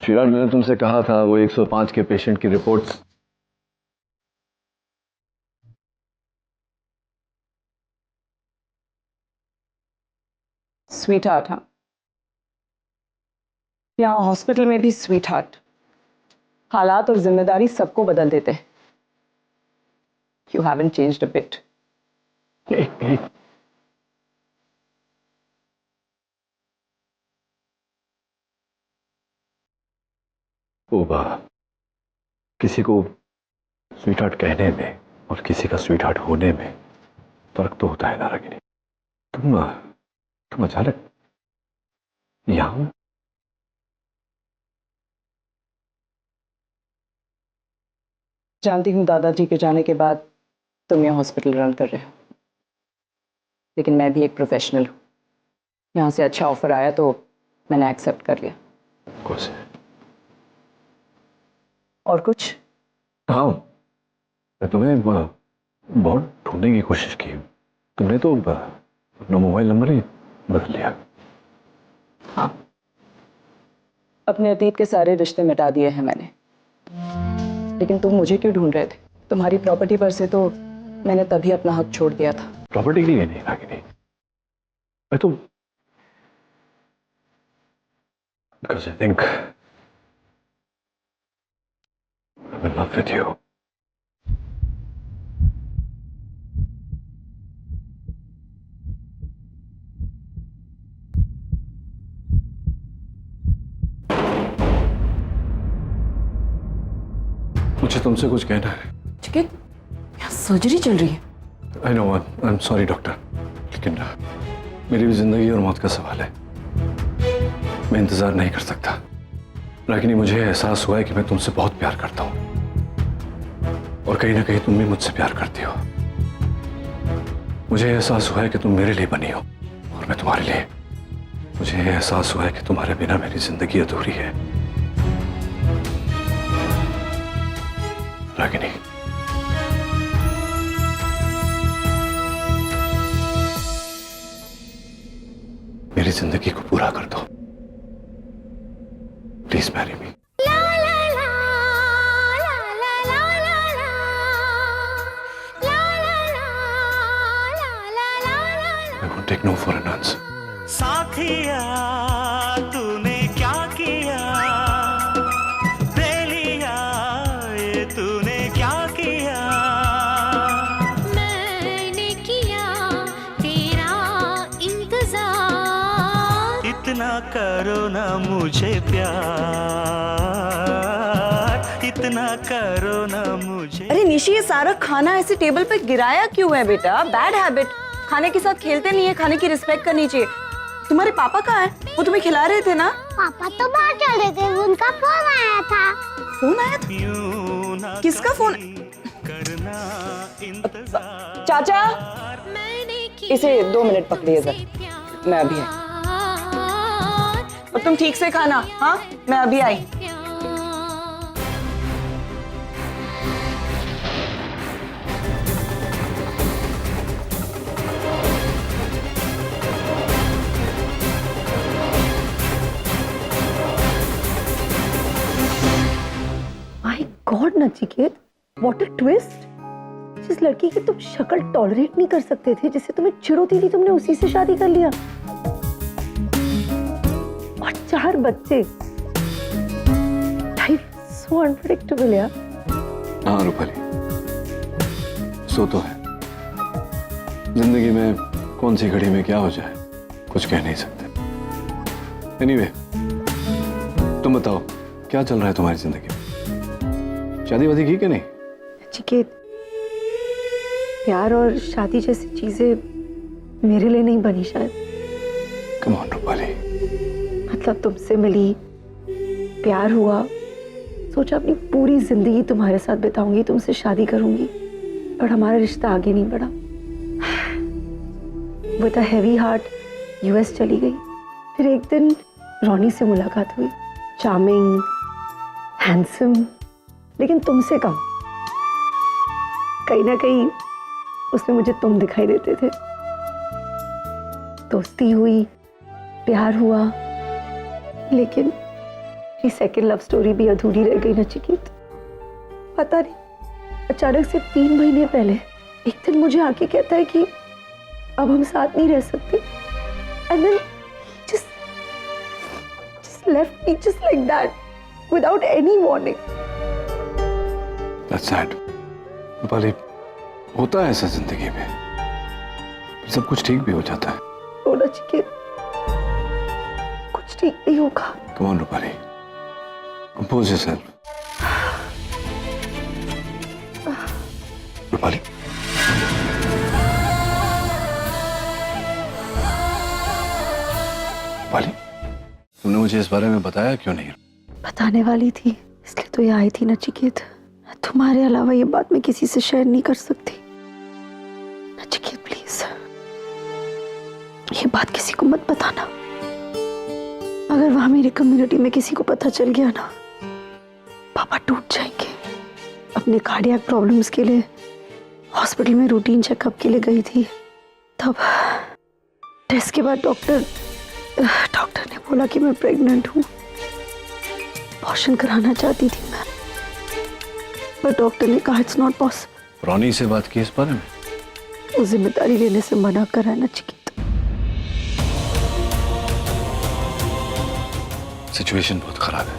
श्रीराज, मैंने तुमसे कहा था वो 105 के पेशेंट की रिपोर्ट्स। स्वीट हार्ट, हाँ, यहाँ हॉस्पिटल में भी स्वीट हार्ट। हालात और जिम्मेदारी सबको बदल देते हैं। You haven't changed a bit. किसी को स्वीट हार्ट कहने में और किसी का स्वीट हार्ट होने में फर्क तो होता है ना रागिनी। तुम अचानक यहाँ। जानती हूँ दादाजी के जाने के बाद तुम यहाँ हॉस्पिटल रन कर रहे हो, लेकिन मैं भी एक प्रोफेशनल हूँ। यहाँ से अच्छा ऑफर आया तो मैंने एक्सेप्ट कर लिया। कुछ और कुछ? हाँ, मैं तुम्हें बहुत ढूंढने की कोशिश की। तुमने तो अपना मोबाइल नंबर ही बदल लिया। हाँ, अपने अतीत के सारे रिश्ते मिटा दिए हैं मैंने। लेकिन तुम मुझे क्यों ढूंढ रहे थे? तुम्हारी प्रॉपर्टी पर से तो मैंने तभी अपना हक छोड़ दिया था। प्रॉपर्टी के लिए नहीं रागिनी, मैं तो because I think I'm in love with you. मुझे तुमसे कुछ कहना है। चिकित, यहाँ सर्जरी चल रही है। I know, I'm sorry doctor, लेकिन मेरी भी जिंदगी और मौत का सवाल है। मैं इंतजार नहीं कर सकता। रागिनी, मुझे एहसास हुआ है कि मैं तुमसे बहुत प्यार करता हूं और कहीं ना कहीं तुम भी मुझसे प्यार करती हो। मुझे एहसास हुआ है कि तुम मेरे लिए बनी हो और मैं तुम्हारे लिए। मुझे एहसास हुआ है कि तुम्हारे बिना मेरी जिंदगी अधूरी है। रागिनी, मेरी जिंदगी को पूरा कर दो। Please marry me. I won't take no for an answer. साथिया तूने क्या किया, बेलिया ये तूने क्या किया। मैंने किया तेरा इंतजार, इतना करो ना मुझे प्यार, इतना करो ना मुझे। अरे निशी, ये सारा खाना ऐसे टेबल पे गिराया क्यों है बेटा? Bad habit. खाने के साथ खेलते नहीं है, खाने की रिस्पेक्ट करनी चाहिए। तुम्हारे पापा कहाँ हैं? वो तुम्हें खिला रहे थे ना? पापा तो बाहर चल रहे थे, उनका फोन आया था। फोन आया था? किसका फोन? चाचा, मैंने इसे 2 मिनट पकड़िए जरा, मैं अभी आई। और तुम ठीक से खाना। हाँ, मैं अभी आई। My God Nachiket, what a twist. जिस लड़की की तुम शक्ल टॉलरेट नहीं कर सकते थे, जिसे तुम्हें चिढ़ होती थी, तुमने उसी से शादी कर लिया और 4 बच्चे। लाइफ सो अनप्रेडिक्टेबल यार। हाँ रूपाली, सो तो है। जिंदगी में कौन सी घड़ी में क्या हो जाए कुछ कह नहीं सकते। एनीवे, तुम बताओ क्या चल रहा है तुम्हारी जिंदगी में? शादी वादी की कि नहीं? नचिकेत, प्यार और शादी जैसी चीजें मेरे लिए नहीं बनी शायद। Come on Rupali. मतलब तुमसे मिली, प्यार हुआ, सोचा अपनी पूरी जिंदगी तुम्हारे साथ बिताऊंगी, तुमसे शादी करूंगी, पर हमारा रिश्ता आगे नहीं बढ़ा। With a heavy heart US चली गई। फिर एक दिन रोनी से मुलाकात हुई। चार्मिंग, हैंडसम, लेकिन तुमसे कम। कहीं ना कहीं उसमें मुझे तुम दिखाई देते थे। दोस्ती हुई, प्यार हुआ, लेकिन मेरी सेकंड लव स्टोरी भी अधूरी रह गई नचिकेत। पता नहीं अचानक से 3 महीने पहले एक दिन मुझे आके कहता है कि अब हम साथ नहीं रह सकते। And then just left me just like that without any warning. That's sad. Rupali, होता है ऐसा जिंदगी में, सब कुछ ठीक भी हो जाता है। तो नचिकेत, कुछ ठीक नहीं होगा। Come on, Rupali, compose yourself. Rupali, Rupali, तुमने मुझे इस बारे में बताया क्यों नहीं? बताने वाली थी, इसलिए तो ये आई थी नचिकेत। तुम्हारे अलावा ये बात मैं किसी से शेयर नहीं कर सकती। नचिकेत प्लीज, ये बात किसी को मत बताना। अगर वहां मेरी कम्युनिटी में किसी को पता चल गया ना, पापा टूट जाएंगे। अपने कार्डियक प्रॉब्लम्स के लिए हॉस्पिटल में रूटीन चेकअप के लिए गई थी, तब टेस्ट के बाद डॉक्टर ने बोला कि मैं प्रेग्नेंट हूँ। अबॉर्शन कराना चाहती थी मैं, पर डॉक्टर ने कहा इट्स नॉट पॉसिबल। रोनी से बात की इस बारे में? वो जिम्मेदारी लेने से मना करा है नचिकेत। सिचुएशन बहुत खराब है।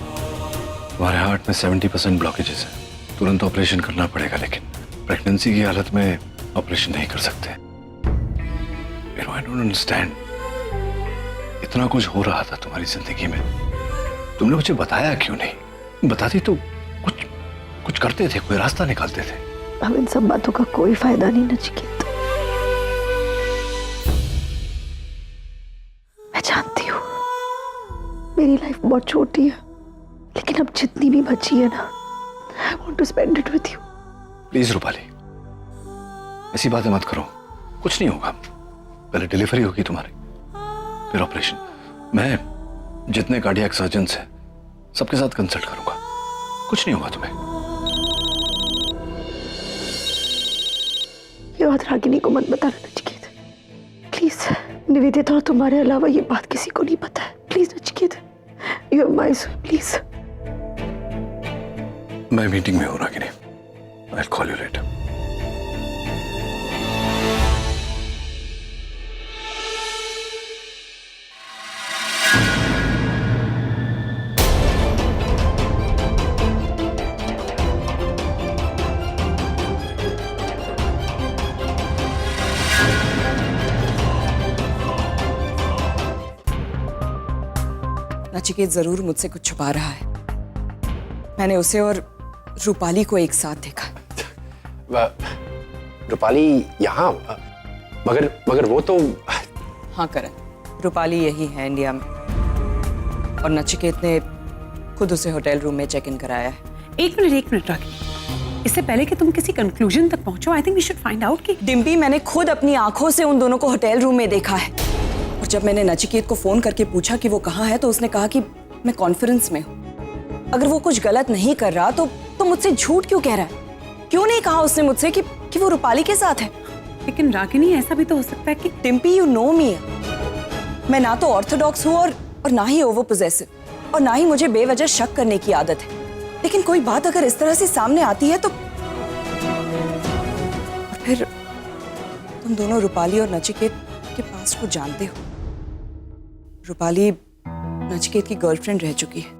तुम्हारे हार्ट में 70% ब्लॉकेजेस है, तुरंत ऑपरेशन करना पड़ेगा, लेकिन प्रेगनेंसी की हालत में ऑपरेशन नहीं कर सकते। आई डोंट अंडरस्टैंड, इतना कुछ हो रहा था तुम्हारी जिंदगी में, तुमने मुझे बताया क्यों नहीं? बताती तो कुछ करते थे, कोई रास्ता निकालते थे। अब इन सब बातों का कोई फायदा नहीं नचिकेत। मैं जानती हूँ मेरी लाइफ बहुत छोटी है, लेकिन अब जितनी भी बची है ना, I want to spend it with you. Please Rupali, ऐसी बातें मत करो, कुछ नहीं होगा। पहले डिलीवरी होगी तुम्हारी, फिर ऑपरेशन। मैं जितने कार्डियक सर्जन्स हैं सबके साथ कंसल्ट करूंगा, कुछ नहीं होगा तुम्हें। ये बात रागिनी को मत बताना नचिकेत, प्लीज। निवेदिता और तुम्हारे अलावा ये बात किसी को नहीं पता है, please Nachiket. You are my soul, please. मैं मीटिंग में हूं Ragini, I will call you later. Nachiket जरूर मुझसे कुछ छुपा रहा है। मैंने उसे और रूपाली को एक साथ देखा। रूपाली यहाँ, मगर वो तो। हाँ करण, रूपाली यही है इंडिया में, और नचिकेत ने खुद उसे होटल रूम में चेक इन कराया है। एक मिनट रागिनी, इससे पहले कि तुम किसी कंक्लूजन तक पहुंचो, I think we should find out कि डिम्पी, मैंने खुद अपनी आंखों से उन दोनों को होटल रूम में देखा है। और जब मैंने नचिकेत को फोन करके पूछा कि वो कहाँ है, तो उसने कहा कि मैं कॉन्फ्रेंस में हूँ। अगर वो कुछ गलत नहीं कर रहा तो मुझसे झूठ क्यों कह रहा है? क्यों नहीं कहा उसने मुझसे कि वो रूपाली के साथ है? लेकिन रागिनी, ऐसा भी तो हो सकता है कि डिम्पी, यू नो मी, मैं ना तो ऑर्थोडॉक्स हूँ और ना ही ओवर पोजेसिव, और ना ही मुझे बेवजह शक करने की आदत है। लेकिन कोई बात अगर इस तरह से सामने आती है तो और फिर तुम दोनों रूपाली और नचिकेत के पास को जानते हो। रूपाली नचिकेत की गर्लफ्रेंड रह चुकी है।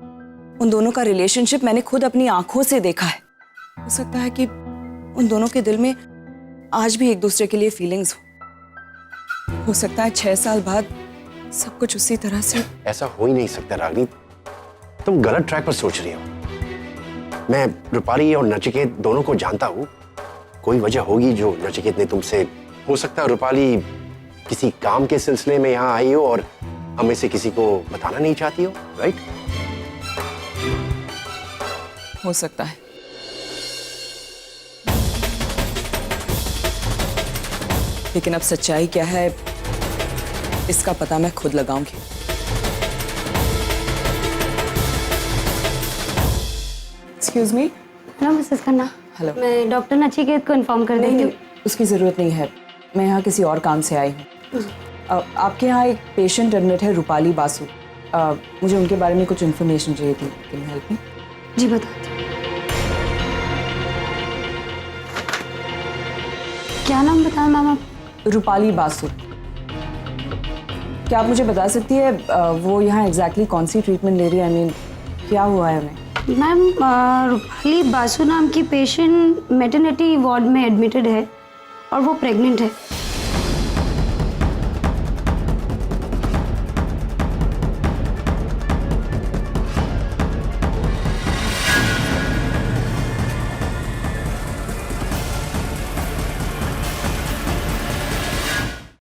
उन दोनों का रिलेशनशिप मैंने खुद अपनी आंखों से देखा है। हो सकता है कि उन दोनों के दिल में आज भी एक दूसरे के लिए फीलिंग्स हो सकता है 6 साल बाद सब कुछ उसी तरह से। ऐसा हो ही नहीं सकता रागिनी, तुम गलत ट्रैक पर सोच रही हो। मैं रूपाली और नचिकेत दोनों को जानता हूँ। कोई वजह होगी जो नचिकेत ने तुमसे, हो सकता है रूपाली किसी काम के सिलसिले में यहाँ आई हो और हमें से किसी को बताना नहीं चाहती हो, राइट? हो सकता है। लेकिन अब सच्चाई क्या है, इसका पता मैं खुद लगाऊंगी। Excuse me. Hello Mrs Khanna. Hello. मैं डॉक्टर नचिकेत को इन्फॉर्म कर देती हूँ। उसकी ज़रूरत नहीं है, मैं यहाँ किसी और काम से आई हूँ। आपके यहाँ एक पेशेंट एडमिट है, रूपाली बासु। मुझे उनके बारे में कुछ इन्फॉर्मेशन चाहिए थी। Can you help me? जी बताती हूँ। क्या नाम बताया मैम आप? रूपाली बासु। क्या आप मुझे बता सकती है वो यहाँ एग्जैक्टली कौन सी ट्रीटमेंट ले रही है? आई मीन क्या हुआ है उन्हें? मैम रूपाली बासु नाम की पेशेंट मैटरनिटी वार्ड में एडमिटेड है और वो प्रेग्नेंट है।